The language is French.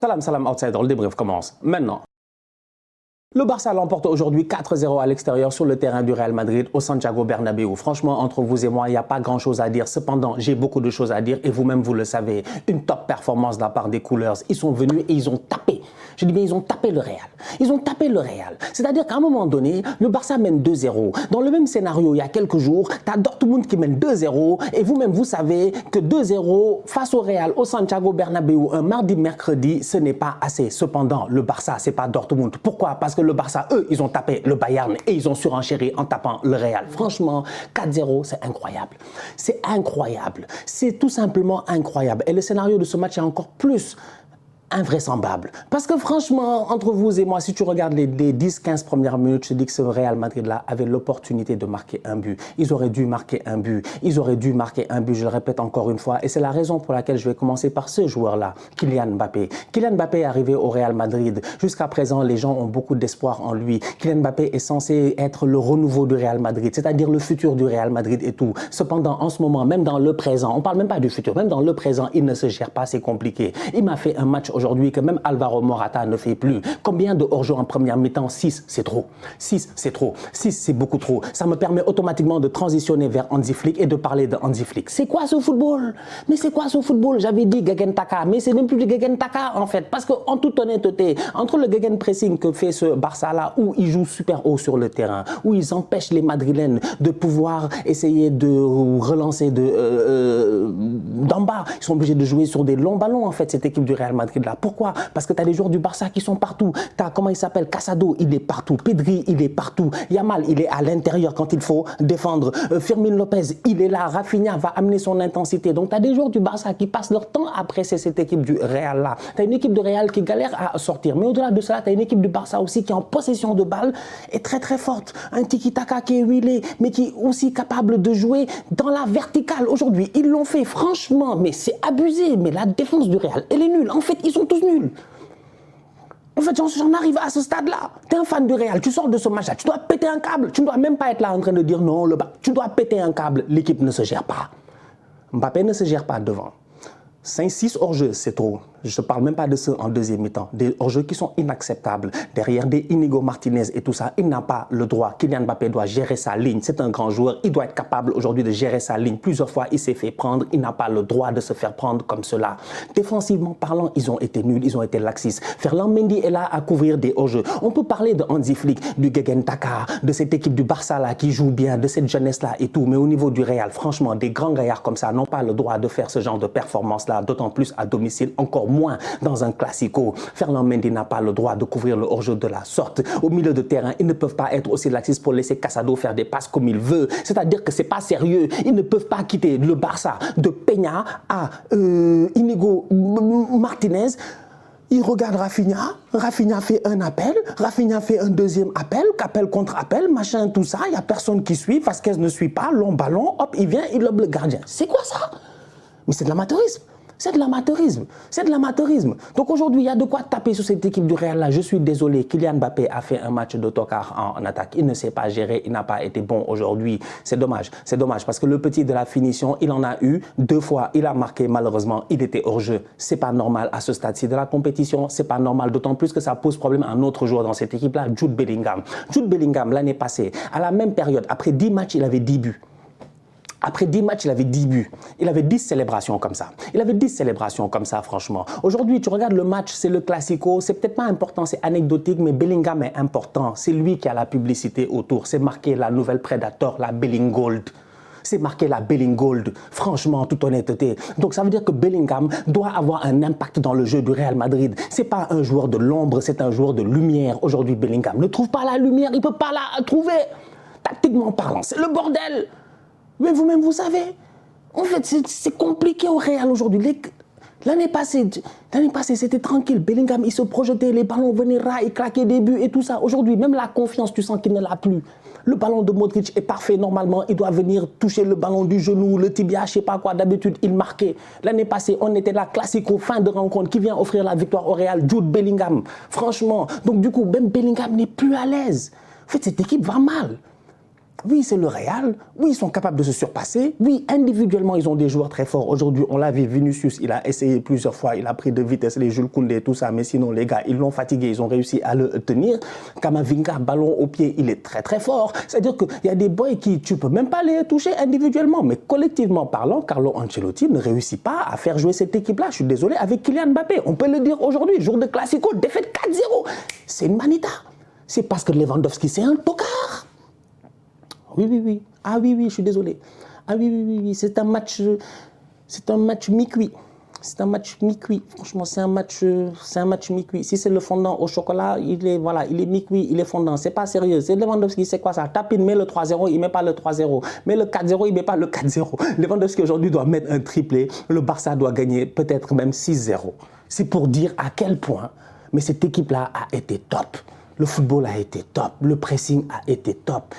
Salam outsider, le débrief commence maintenant. Le Barça l'emporte aujourd'hui 4-0 à l'extérieur sur le terrain du Real Madrid au Santiago Bernabéu. Franchement, entre vous et moi, il n'y a pas grand-chose à dire. Cependant, j'ai beaucoup de choses à dire et vous-même, vous le savez. Une top performance de la part des Coolers. Ils sont venus et ils ont tapé. Je dis bien, ils ont tapé le Real. Ils ont tapé le Real. C'est-à-dire qu'à un moment donné, le Barça mène 2-0. Dans le même scénario, il y a quelques jours, tu as Dortmund qui mène 2-0 et vous-même, vous savez que 2-0 face au Real au Santiago Bernabéu un mardi, mercredi, ce n'est pas assez. Cependant, le Barça, c'est pas Dortmund. Pourquoi? Parce que le Barça, eux, ils ont tapé le Bayern et ils ont surenchéri en tapant le Real. Franchement, 4-0, c'est incroyable. C'est incroyable. C'est tout simplement incroyable. Et le scénario de ce match est encore plus invraisemblable. Parce que franchement, entre vous et moi, si tu regardes les 10-15 premières minutes, je te dis que ce Real Madrid-là avait l'opportunité de marquer un but. Ils auraient dû marquer un but. Ils auraient dû marquer un but, je le répète encore une fois. Et c'est la raison pour laquelle je vais commencer par ce joueur-là, Kylian Mbappé. Kylian Mbappé est arrivé au Real Madrid. Jusqu'à présent, les gens ont beaucoup d'espoir en lui. Kylian Mbappé est censé être le renouveau du Real Madrid, c'est-à-dire le futur du Real Madrid et tout. Cependant, en ce moment, même dans le présent, on parle même pas du futur, même dans le présent, il ne se gère pas, c'est compliqué. Il m'a fait un match aujourd'hui que même Alvaro Morata ne fait plus. Combien de hors-jeu en première mi-temps? 6, c'est trop. 6, c'est trop. 6, c'est beaucoup trop. Ça me permet automatiquement de transitionner vers Hansi Flick et de parler de Hansi Flick. C'est quoi ce football? Mais c'est quoi ce football? J'avais dit Gegen Taka, mais c'est même plus du Gegen Taka en fait. Parce qu'en toute honnêteté, entre le Gegen pressing que fait ce Barça-là, où ils jouent super haut sur le terrain, où ils empêchent les Madrilènes de pouvoir essayer de relancer d'en bas, ils sont obligés de jouer sur des longs ballons en fait, cette équipe du Real Madrid-là. Pourquoi? Parce que tu as des joueurs du Barça qui sont partout. Tu as, comment il s'appelle, Casado, il est partout. Pedri, il est partout. Yamal, il est à l'intérieur quand il faut défendre. Firmin Lopez, il est là. Rafinha va amener son intensité. Donc, tu as des joueurs du Barça qui passent leur temps à presser cette équipe du Real-là. Tu as une équipe de Real qui galère à sortir. Mais au-delà de cela, tu as une équipe du Barça aussi qui est en possession de balle est très très forte. Un tiki-taka qui est huilé, mais qui est aussi capable de jouer dans la verticale. Aujourd'hui, ils l'ont fait. Franchement, mais c'est abusé. Mais la défense du Real, elle est nulle. En fait, ils sont tous nuls. En fait, j'en arrive à ce stade-là. Tu es un fan du Real, tu sors de ce match-là, tu dois péter un câble. Tu ne dois même pas être là en train de dire non, tu dois péter un câble. L'équipe ne se gère pas. Mbappé ne se gère pas devant. 5-6 hors-jeu, c'est trop. Je ne parle même pas de ceux en deuxième mi-temps. Des hors-jeux qui sont inacceptables. Derrière des Inigo Martinez et tout ça, il n'a pas le droit. Kylian Mbappé doit gérer sa ligne. C'est un grand joueur. Il doit être capable aujourd'hui de gérer sa ligne. Plusieurs fois, il s'est fait prendre. Il n'a pas le droit de se faire prendre comme cela. Défensivement parlant, ils ont été nuls. Ils ont été laxistes. Ferland Mendy est là à couvrir des hors-jeux. On peut parler de Hansi Flick, du Gegen Taka, de cette équipe du Barça là qui joue bien, de cette jeunesse-là et tout. Mais au niveau du Real, franchement, des grands gaillards comme ça n'ont pas le droit de faire ce genre de performance-là, d'autant plus à domicile, encore moins dans un classico. Ferland Mendy n'a pas le droit de couvrir le hors-jeu de la sorte. Au milieu de terrain, ils ne peuvent pas être aussi laxistes pour laisser Casado faire des passes comme il veut. C'est-à-dire que c'est pas sérieux. Ils ne peuvent pas quitter le Barça de Peña à Inigo Martinez. Il regarde Rafinha, Rafinha fait un appel, Rafinha fait un deuxième appel, appel contre appel, machin, tout ça, il n'y a personne qui suit, Vasquez ne suit pas, long ballon, hop, il vient, il lobe le gardien. C'est quoi ça? Mais c'est de l'amateurisme. C'est de l'amateurisme. C'est de l'amateurisme. Donc aujourd'hui, il y a de quoi taper sur cette équipe du Real là. Je suis désolé. Kylian Mbappé a fait un match de tocard en attaque. Il ne s'est pas géré. Il n'a pas été bon aujourd'hui. C'est dommage. C'est dommage parce que le petit de la finition, il en a eu 2 fois. Il a marqué. Malheureusement, il était hors jeu. C'est pas normal à ce stade-ci de la compétition. C'est pas normal. D'autant plus que ça pose problème à un autre joueur dans cette équipe là, Jude Bellingham. Jude Bellingham, l'année passée, à la même période, après 10 matchs, il avait 10 buts. Après 10 matchs, il avait 10 buts. Il avait 10 célébrations comme ça. Il avait 10 célébrations comme ça, franchement. Aujourd'hui, tu regardes le match, c'est le classico. C'est peut-être pas important, c'est anecdotique, mais Bellingham est important. C'est lui qui a la publicité autour. C'est marqué la nouvelle Predator, la Bellingold. C'est marqué la Bellingold, franchement, en toute honnêteté. Donc ça veut dire que Bellingham doit avoir un impact dans le jeu du Real Madrid. C'est pas un joueur de l'ombre, c'est un joueur de lumière. Aujourd'hui, Bellingham ne trouve pas la lumière, il peut pas la trouver. Tactiquement parlant, c'est le bordel. Mais vous-même, vous savez, en fait, c'est compliqué au Real aujourd'hui. L'année passée, c'était tranquille. Bellingham, il se projetait, les ballons venaient ras, il claquait des buts et tout ça. Aujourd'hui, même la confiance, tu sens qu'il ne l'a plus. Le ballon de Modric est parfait normalement. Il doit venir toucher le ballon du genou, le tibia, je sais pas quoi. D'habitude, il marquait. L'année passée, on était là, classico, fin de rencontre. Qui vient offrir la victoire au Real? Jude Bellingham. Franchement. Donc du coup, même Bellingham n'est plus à l'aise. En fait, cette équipe va mal. Oui, c'est le Real. Oui, ils sont capables de se surpasser. Oui, individuellement, ils ont des joueurs très forts. Aujourd'hui, on l'a vu, Vinicius, il a essayé plusieurs fois. Il a pris de vitesse les Jules Koundé, tout ça. Mais sinon, les gars, ils l'ont fatigué. Ils ont réussi à le tenir. Kamavinga, ballon au pied, il est très, très fort. C'est-à-dire qu'il y a des boys qui, tu peux même pas les toucher individuellement. Mais collectivement parlant, Carlo Ancelotti ne réussit pas à faire jouer cette équipe-là. Je suis désolé, avec Kylian Mbappé. On peut le dire aujourd'hui, jour de Classico, défaite 4-0. C'est une manita. C'est parce que Lewandowski, c'est un tocard. Oui, oui, oui. Ah oui, oui, je suis désolé. Ah oui, oui, oui, oui. C'est un match mi-cuit. C'est un match mi-cuit. Franchement, c'est un match mi-cuit. Si c'est le fondant au chocolat, il est mi-cuit, il est fondant. C'est pas sérieux. C'est Lewandowski, c'est quoi ça? Tapine met le 3-0, il met pas le 3-0. Mais le 4-0, il met pas le 4-0. Lewandowski aujourd'hui doit mettre un triplé. Le Barça doit gagner peut-être même 6-0. C'est pour dire à quel point. Mais cette équipe-là a été top. Le football a été top. Le pressing a été top.